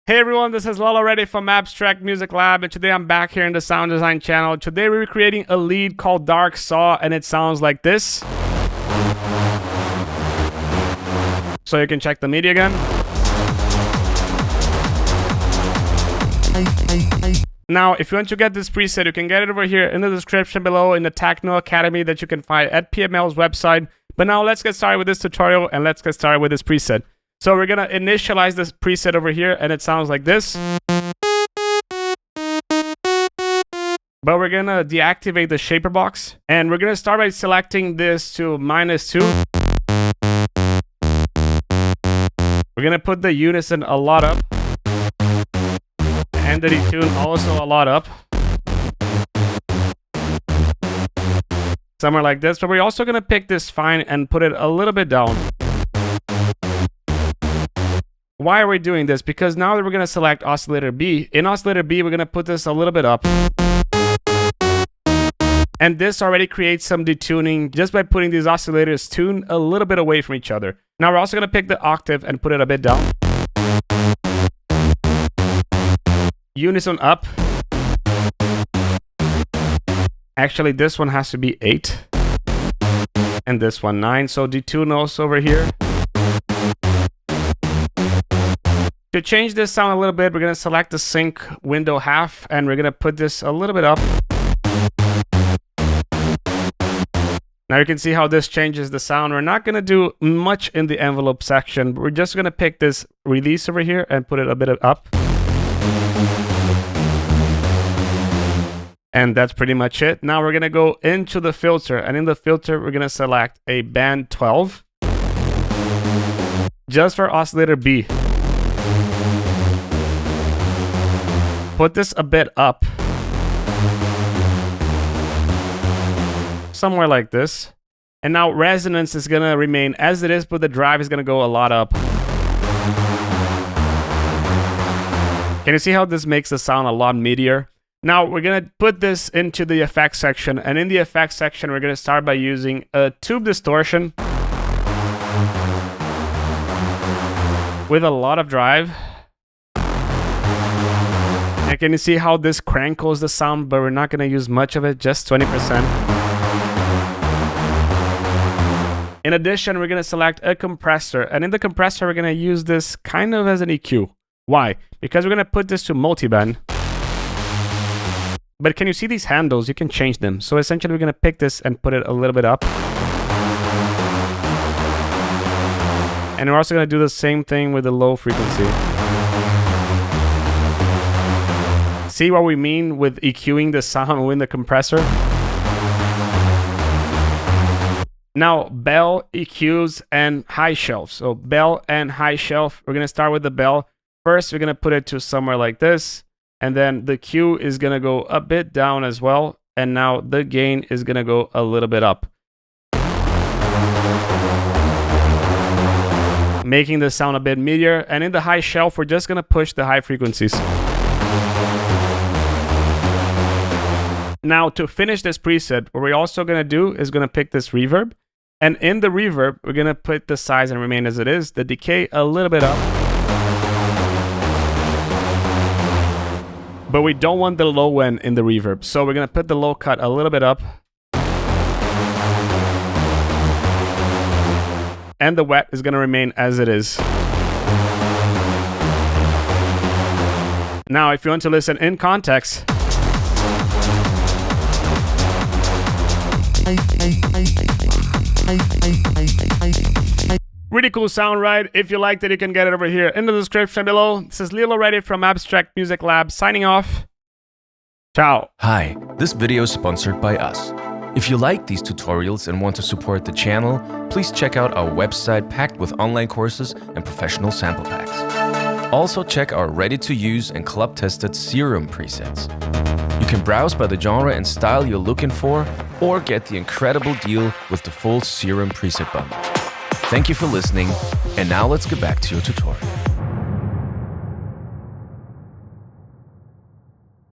Hey everyone, this is Lalo Ready from Abstract Music Lab, and today I'm back here in the sound design channel. Today we're creating a lead called Dark Saw, and it sounds like this. So you can check the MIDI again. Now, if you want to get this preset, you can get it over here in the description below in the Techno Academy that you can find at PML's website. But now let's get started with this tutorial and let's get started with this preset. So we're gonna initialize this preset over here and it sounds like this. But we're gonna deactivate the shaper box and we're gonna start by selecting this to -2. We're gonna put the unison a lot up and the detune also a lot up. Somewhere like this, but we're also gonna pick this fine and put it a little bit down. Why are we doing this? Because now that we're gonna select oscillator B, in oscillator B, we're gonna put this a little bit up. And this already creates some detuning just by putting these oscillators tuned a little bit away from each other. Now we're also gonna pick the octave and put it a bit down. Unison up. Actually, this one has to be 8. And this one 9. So detune also over here. To change this sound a little bit, we're going to select the sync window half and we're going to put this a little bit up. Now you can see how this changes the sound. We're not going to do much in the envelope section. We're just going to pick this release over here and put it a bit up. And that's pretty much it. Now we're going to go into the filter, and in the filter, we're going to select a band 12 just for oscillator B. Put this a bit up. Somewhere like this. And now resonance is going to remain as it is, but the drive is going to go a lot up. Can you see how this makes the sound a lot meatier? Now we're going to put this into the effects section, and in the effects section we're going to start by using a tube distortion with a lot of drive. And can you see how this crankles the sound, but we're not going to use much of it, just 20%. In addition, we're going to select a compressor, and in the compressor we're going to use this kind of as an EQ. Why? Because we're going to put this to multiband. But can you see these handles? You can change them. So essentially we're going to pick this and put it a little bit up. And we're also going to do the same thing with the low frequency. See what we mean with EQing the sound with the compressor? Now, bell, EQs, and high shelf. So bell and high shelf. We're going to start with the bell. First, we're going to put it to somewhere like this. And then the Q is going to go a bit down as well. And now the gain is going to go a little bit up. Making the sound a bit meatier. And in the high shelf, we're just going to push the high frequencies. Now, to finish this preset, what we're also going to do is going to pick this reverb. And in the reverb, we're going to put the size and remain as it is. The decay a little bit up. But we don't want the low end in the reverb. So we're going to put the low cut a little bit up. And the wet is going to remain as it is. Now, if you want to listen in context. Really cool sound, right? If you liked it, you can get it over here in the description below. This is Lalo Ready from Abstract Music Lab signing off. Ciao. Hi, this video is sponsored by us. If you like these tutorials and want to support the channel, please check out our website packed with online courses and professional sample packs. Also check our ready-to-use and club-tested Serum presets. You can browse by the genre and style you're looking for, or get the incredible deal with the full Serum preset bundle. Thank you for listening, and now let's get back to your tutorial.